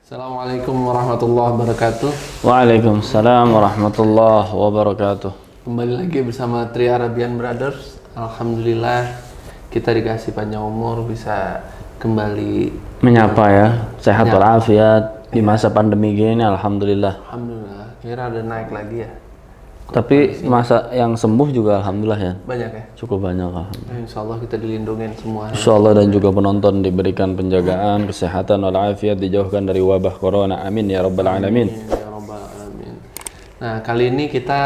Assalamualaikum warahmatullahi wabarakatuh. Waalaikumsalam warahmatullahi wabarakatuh. Kembali lagi bersama Tri Arabian Brothers. Alhamdulillah kita dikasih panjang umur, bisa kembali Menyapa ya, sehat walafiat di masa pandemi gini, alhamdulillah. Alhamdulillah, kira ada naik lagi ya. Tapi masa yang sembuh juga alhamdulillah ya, Banyak ya. cukup banyak alhamdulillah. Insya Allah kita dilindungin semua. Insyaallah dan juga penonton diberikan penjagaan, kesehatan walafiat, dijauhkan dari wabah corona. Amin ya rabbal alamin. Ya Rabbal Alamin. Nah kali ini kita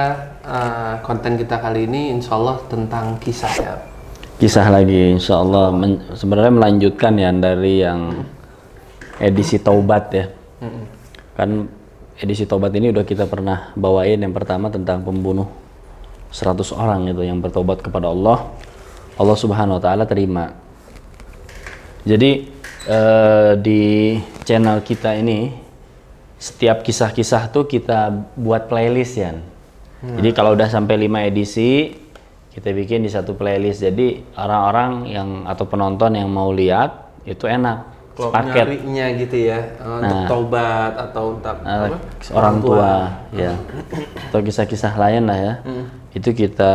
konten kita kali ini Insya Allah tentang kisah ya. Kisah lagi insyaallah sebenarnya melanjutkan ya dari yang edisi taubat ya. Kan edisi taubat ini udah kita pernah bawain. Yang pertama tentang pembunuh 100 orang itu yang bertobat kepada Allah. Allah Subhanahu wa taala terima. Jadi di channel kita ini setiap kisah-kisah tuh kita buat playlist ya. Jadi kalau udah sampai 5 edisi kita bikin di satu playlist. Jadi orang-orang yang atau penonton yang mau lihat itu enak. Kalau Paket nyarinya gitu ya, untuk taubat atau orang tua ya, atau kisah-kisah lain lah ya. Itu kita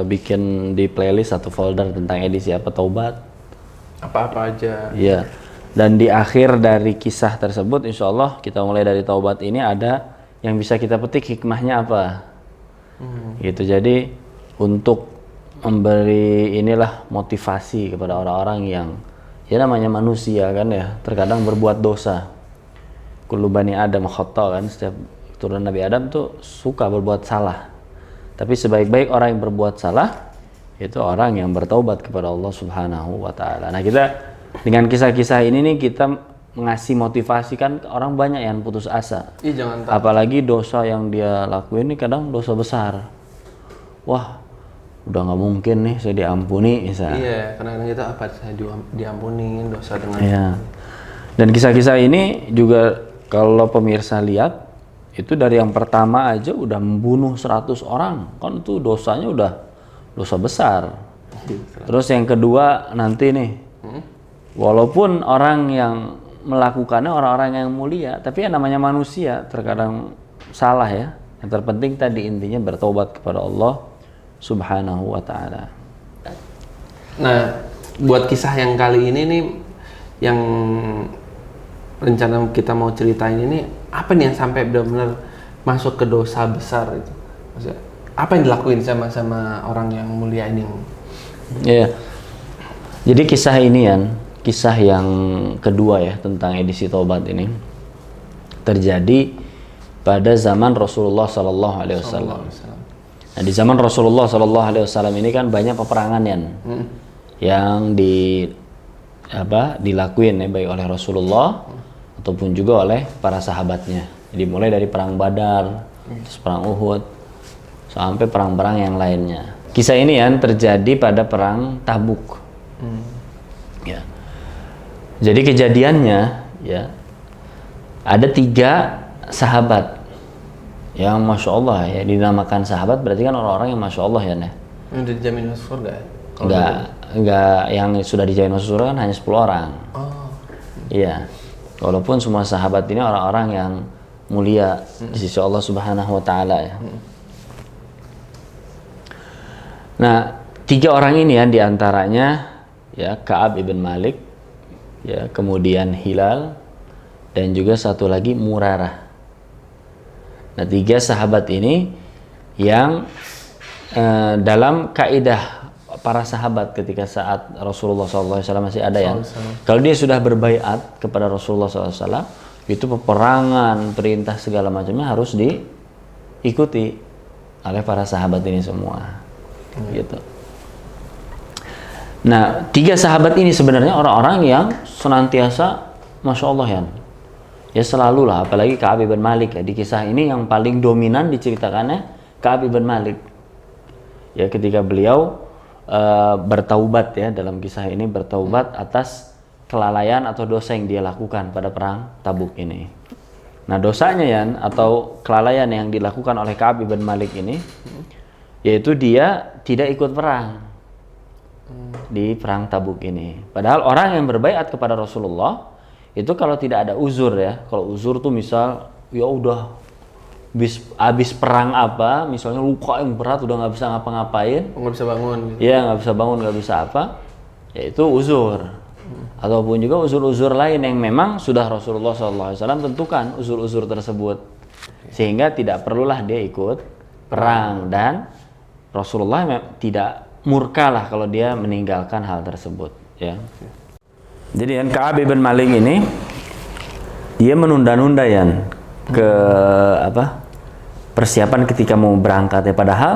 bikin di playlist satu folder tentang edisi apa taubat apa-apa aja. ya. Dan di akhir dari kisah tersebut insya Allah kita mulai dari taubat ini ada yang bisa kita petik hikmahnya apa gitu. Jadi untuk memberi inilah motivasi kepada orang-orang yang ya namanya manusia kan ya, terkadang berbuat dosa. Kullu bani Adam khata kan, setiap keturunan Nabi Adam tuh suka berbuat salah. Tapi sebaik-baik orang yang berbuat salah itu orang yang bertaubat kepada Allah Subhanahu wa taala. Nah, kita dengan kisah-kisah ini nih kita ngasih motivasi kan orang banyak yang putus asa. Jangan Apalagi dosa yang dia lakuin ini kadang dosa besar. Wah, udah nggak mungkin nih saya diampuni misalnya. Iya, kadang-kadang kita apa saya diampunin dosa dengan. Iya. Dan kisah-kisah ini juga kalau pemirsa lihat itu dari yang pertama aja udah membunuh 100 orang. Kan itu dosanya udah dosa besar. Terus yang kedua nanti nih, walaupun orang yang melakukannya orang-orang yang mulia, tapi yang namanya manusia terkadang salah ya. Yang terpenting tadi intinya bertobat kepada Allah Subhanahu wa ta'ala. Nah, buat kisah yang kali ini nih, yang rencana kita mau ceritain ini, apa nih yang sampai benar-benar masuk ke dosa besar itu? Maksudnya, apa yang dilakuin sama orang yang mulia ini? Iya. Jadi kisah ini kan, kisah yang kedua ya tentang edisi taubat ini terjadi pada zaman Rasulullah Sallallahu Alaihi Wasallam. Nah, di zaman Rasulullah Sallallahu Alaihi Wasallam ini kan banyak peperangan yang dilakuin ya baik oleh Rasulullah ataupun juga oleh para sahabatnya. Jadi mulai dari perang Badar, terus perang Uhud, sampai perang-perang yang lainnya. Kisah ini kan terjadi pada perang Tabuk. Ya. Jadi kejadiannya ya ada 3 sahabat yang masya Allah ya dinamakan sahabat, berarti kan orang-orang yang masya Allah ya nih. Udah dijamin masuk surga ya? Enggak, yang sudah dijamin masuk surga kan hanya 10 orang. Oh. Iya. Walaupun semua sahabat ini orang-orang yang mulia di sisi Allah Subhanahu wa taala ya. Nah, 3 orang ini ya diantaranya ya Ka'ab ibn Malik ya, kemudian Hilal dan juga satu lagi Murarah. Nah, 3 sahabat ini yang dalam kaidah para sahabat ketika saat Rasulullah SAW masih ada ya, kalau dia sudah berbaiat kepada Rasulullah SAW itu peperangan, perintah segala macamnya harus diikuti oleh para sahabat ini semua gitu. Nah, 3 sahabat ini sebenarnya orang-orang yang senantiasa masya Allah ya selalu lah, apalagi Ka'ab ibn Malik ya, di kisah ini yang paling dominan diceritakannya Ka'ab ibn Malik ya, ketika beliau bertaubat ya, dalam kisah ini bertaubat atas kelalaian atau dosa yang dia lakukan pada perang Tabuk ini. Nah, dosanya ya atau kelalaian yang dilakukan oleh Ka'ab ibn Malik ini yaitu dia tidak ikut perang di perang Tabuk ini. Padahal orang yang berbaiat kepada Rasulullah itu kalau tidak ada uzur ya. Kalau uzur tuh misal ya udah habis perang apa, misalnya luka yang berat udah nggak bisa ngapa-ngapain, nggak bisa bangun gitu. ya nggak bisa bangun, nggak bisa apa, ya itu uzur. Ataupun juga uzur-uzur lain yang memang sudah Rasulullah SAW tentukan uzur-uzur tersebut, sehingga tidak perlulah dia ikut perang, dan Rasulullah tidak murka lah kalau dia meninggalkan hal tersebut ya. Jadi yang Ka'ab bin Malik ini dia menunda-nunda ya ke persiapan ketika mau berangkat ya, padahal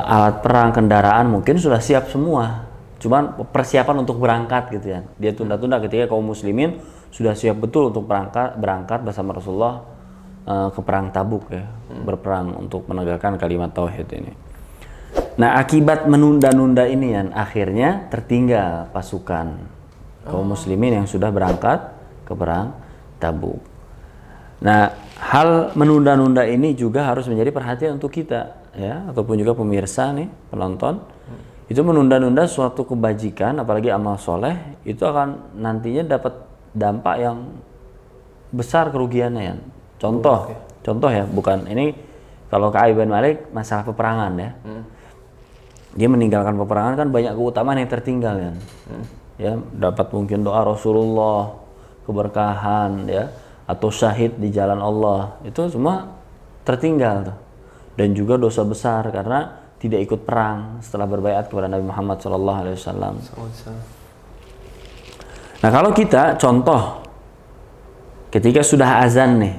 alat perang, kendaraan mungkin sudah siap semua, cuman persiapan untuk berangkat gitu ya, dia tunda-tunda ketika kaum muslimin sudah siap betul untuk berangkat bersama Rasulullah ke perang Tabuk ya, berperang untuk menegakkan kalimat tauhid ini. Nah, akibat menunda-nunda ini ya, akhirnya tertinggal pasukan kaum muslimin yang sudah berangkat ke perang Tabuk. Nah, hal menunda-nunda ini juga harus menjadi perhatian untuk kita ya, ataupun juga pemirsa nih, penonton. Itu menunda-nunda suatu kebajikan, apalagi amal soleh, itu akan nantinya dapat dampak yang besar kerugiannya ya. Contoh ya, bukan ini kalau Ka'ab bin Malik masalah peperangan ya. Dia meninggalkan peperangan kan banyak keutamaan yang tertinggal ya. Ya, dapat mungkin doa Rasulullah, keberkahan ya, atau syahid di jalan Allah, itu semua tertinggal tuh. Dan juga dosa besar karena tidak ikut perang setelah berbaiat kepada Nabi Muhammad SAW. Nah, kalau kita contoh ketika sudah azan nih,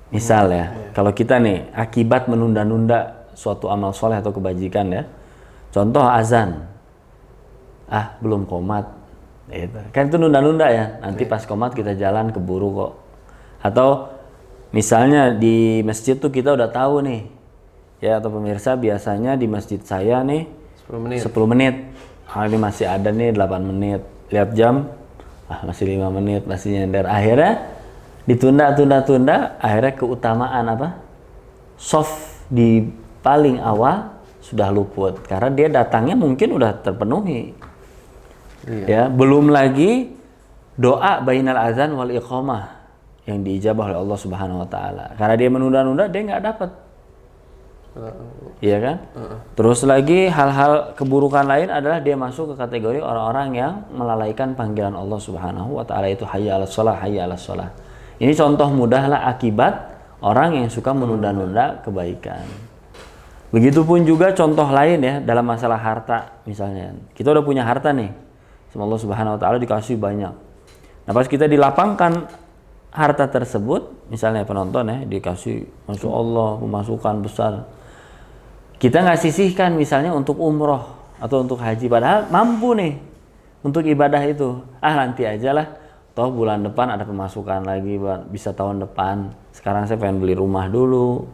misal ya, kalau kita nih akibat menunda-nunda suatu amal soleh atau kebajikan ya, contoh azan, belum qomat, gitu. Kan itu nunda-nunda ya, nanti pas qomat kita jalan keburu kok. Atau misalnya di masjid tuh kita udah tahu nih ya, atau pemirsa biasanya di masjid saya nih 10 menit. Ini masih ada nih 8 menit. Lihat jam, masih 5 menit, masih nyender. Akhirnya ditunda, akhirnya keutamaan soft di paling awal sudah luput karena dia datangnya mungkin udah terpenuhi. Ya, belum lagi doa bainal azan wal iqamah yang diijabah oleh Allah Subhanahu wa taala. Karena dia menunda-nunda, dia nggak dapat. Iya kan? Terus lagi hal-hal keburukan lain adalah dia masuk ke kategori orang-orang yang melalaikan panggilan Allah Subhanahu wa taala, itu hayya 'alas shalah, hayya 'alas shalah. Ini contoh mudahlah akibat orang yang suka menunda-nunda kebaikan. Begitupun juga contoh lain ya dalam masalah harta misalnya. Kita udah punya harta nih, sama Allah Subhanahu wa taala dikasih banyak. Nah, pas kita dilapangkan harta tersebut, misalnya penonton ya dikasih, masya Allah pemasukan besar, kita nggak sisihkan misalnya untuk umroh atau untuk haji, padahal mampu nih untuk ibadah itu. Nanti aja lah, toh bulan depan ada pemasukan lagi, bisa tahun depan. Sekarang saya pengen beli rumah dulu,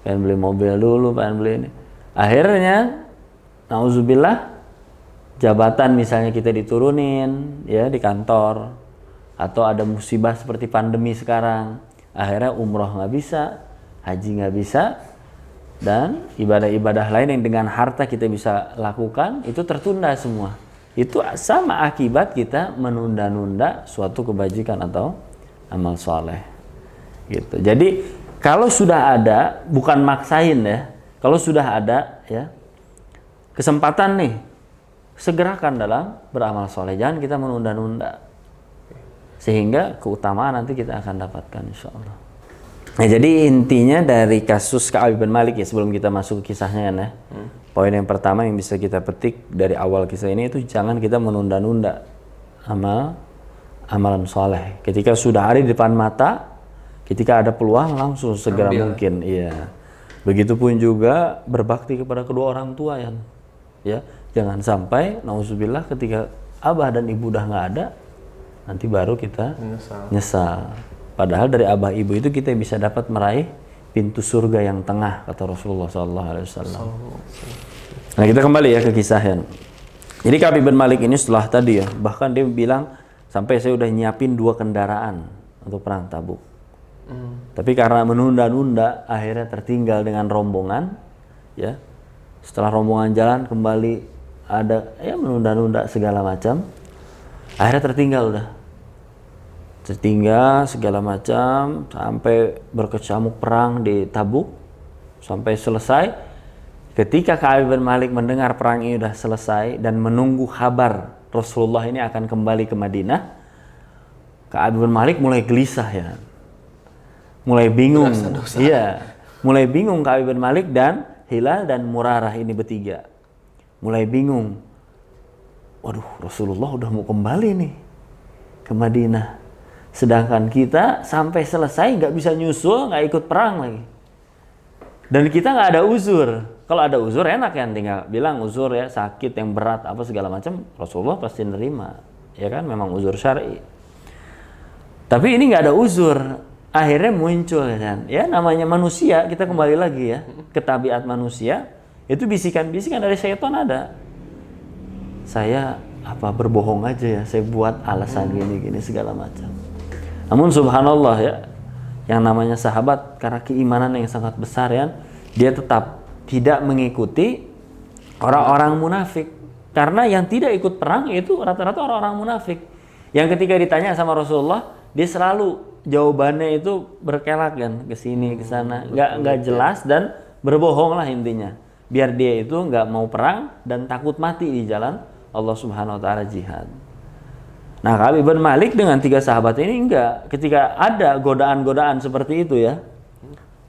pengen beli mobil dulu, pengen beli ini. Akhirnya, nauzubillah, jabatan misalnya kita diturunin ya di kantor, atau ada musibah seperti pandemi sekarang, akhirnya umroh nggak bisa, haji nggak bisa, dan ibadah-ibadah lain yang dengan harta kita bisa lakukan itu tertunda semua. Itu sama akibat kita menunda-nunda suatu kebajikan atau amal soleh gitu. Jadi kalau sudah ada, bukan maksain ya, kalau sudah ada ya kesempatan nih, segerakan dalam beramal soleh, jangan kita menunda-nunda, sehingga keutamaan nanti kita akan dapatkan insya Allah. Nah, jadi intinya dari kasus Ka'ab bin Malik ya, sebelum kita masuk ke kisahnya ya, poin yang pertama yang bisa kita petik dari awal kisah ini itu jangan kita menunda-nunda amalan soleh. Ketika sudah ada di depan mata, ketika ada peluang langsung segera mungkin. Iya. Begitupun juga berbakti kepada kedua orang tua ya. Jangan sampai nauzubillah ketika abah dan ibu udah nggak ada, nanti baru kita nyesal. Padahal dari abah ibu itu kita bisa dapat meraih pintu surga yang tengah, kata Rasulullah SAW. Nah, kita kembali ya ke kisahnya. Jadi Ka'ab bin Malik ini setelah tadi ya, bahkan dia bilang sampai saya udah nyiapin 2 kendaraan untuk perang Tabuk. Tapi karena menunda-nunda, akhirnya tertinggal dengan rombongan. Ya, setelah rombongan jalan kembali ada ya menunda-nunda segala macam. Akhirnya tertinggal udah. tertinggal segala macam sampai berkecamuk perang di Tabuk sampai selesai. Ketika Ka'ab bin Malik mendengar perang ini sudah selesai dan menunggu kabar Rasulullah ini akan kembali ke Madinah, Ka'ab bin Malik mulai gelisah ya, mulai bingung. Iya, mulai bingung Ka'ab bin Malik dan Hilal dan Murarah ini bertiga, mulai bingung. Waduh, Rasulullah udah mau kembali nih ke Madinah. Sedangkan kita sampai selesai nggak bisa nyusul, nggak ikut perang lagi. Dan kita nggak ada uzur. Kalau ada uzur enak kan, tinggal bilang uzur ya, sakit yang berat apa segala macam, Rasulullah pasti nerima. Ya kan, memang uzur syar'i. Tapi ini nggak ada uzur. Akhirnya muncul kan. Ya namanya manusia, kita kembali lagi ya ke tabiat manusia. Itu bisikan-bisikan dari syaitan ada. Saya berbohong aja ya, saya buat alasan gini-gini segala macam. Namun subhanallah ya, yang namanya sahabat karena keimanan yang sangat besar ya, dia tetap tidak mengikuti orang-orang munafik. Karena yang tidak ikut perang itu rata-rata orang-orang munafik. Yang ketika ditanya sama Rasulullah, dia selalu jawabannya itu berkelak kan, ke sini ke sana, nggak jelas dan berbohong lah intinya. Biar dia itu nggak mau perang dan takut mati di jalan Allah Subhanahu wa taala jihad. Nah, Ka'ab bin Malik dengan 3 sahabat ini enggak. Ketika ada godaan-godaan seperti itu ya.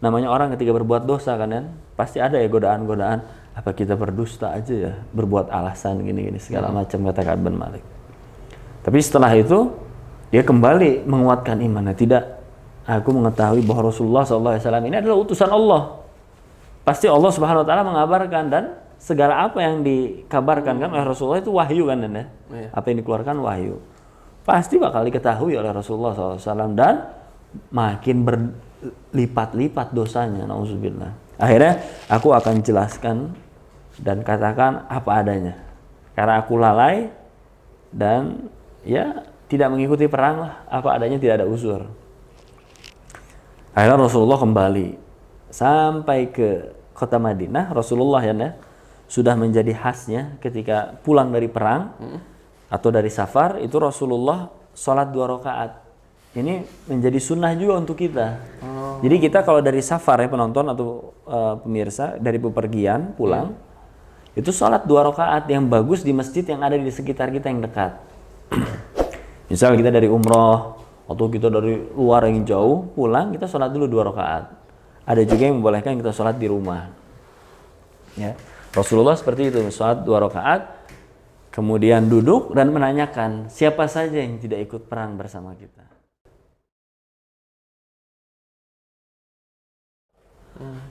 Namanya orang ketika berbuat dosa kan, pasti ada ya godaan-godaan. Apa kita berdusta aja ya, berbuat alasan gini-gini segala macam, kata Ka'ab bin Malik. Tapi setelah itu dia kembali menguatkan imannya. Tidak, aku mengetahui bahwa Rasulullah SAW ini adalah utusan Allah. Pasti Allah Subhanahu wa taala mengabarkan, dan segala apa yang dikabarkan kan oleh Rasulullah itu wahyu kan ya. Apa yang dikeluarkan wahyu. Pasti bakal diketahui oleh Rasulullah SAW dan makin berlipat-lipat dosanya, na'udzubillah. Akhirnya aku akan jelaskan dan katakan apa adanya. Karena aku lalai dan ya tidak mengikuti perang lah, apa adanya, tidak ada uzur. Akhirnya Rasulullah kembali sampai ke kota Madinah. Rasulullah ya sudah menjadi khasnya ketika pulang dari perang atau dari safar itu Rasulullah sholat 2 rakaat. Ini menjadi sunnah juga untuk kita. Jadi kita kalau dari safar ya penonton atau pemirsa, dari bepergian pulang itu sholat 2 rakaat yang bagus di masjid yang ada di sekitar kita yang dekat. Misal kita dari umroh atau kita dari luar yang jauh pulang, kita sholat dulu 2 rakaat. Ada juga yang membolehkan kita sholat di rumah. Ya. Rasulullah seperti itu, sholat 2 rakaat. Kemudian duduk dan menanyakan siapa saja yang tidak ikut perang bersama kita.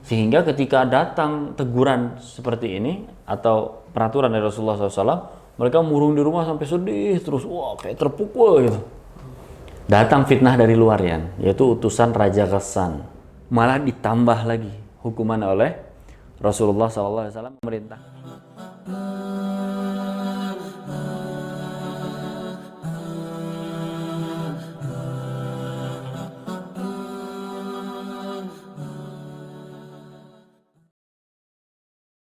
Sehingga ketika datang teguran seperti ini atau peraturan dari Rasulullah SAW, mereka murung di rumah sampai sedih terus, wah kayak terpukul gitu. Datang fitnah dari luar yaitu utusan Raja Ghassan. Malah ditambah lagi hukuman oleh Rasulullah SAW memerintah.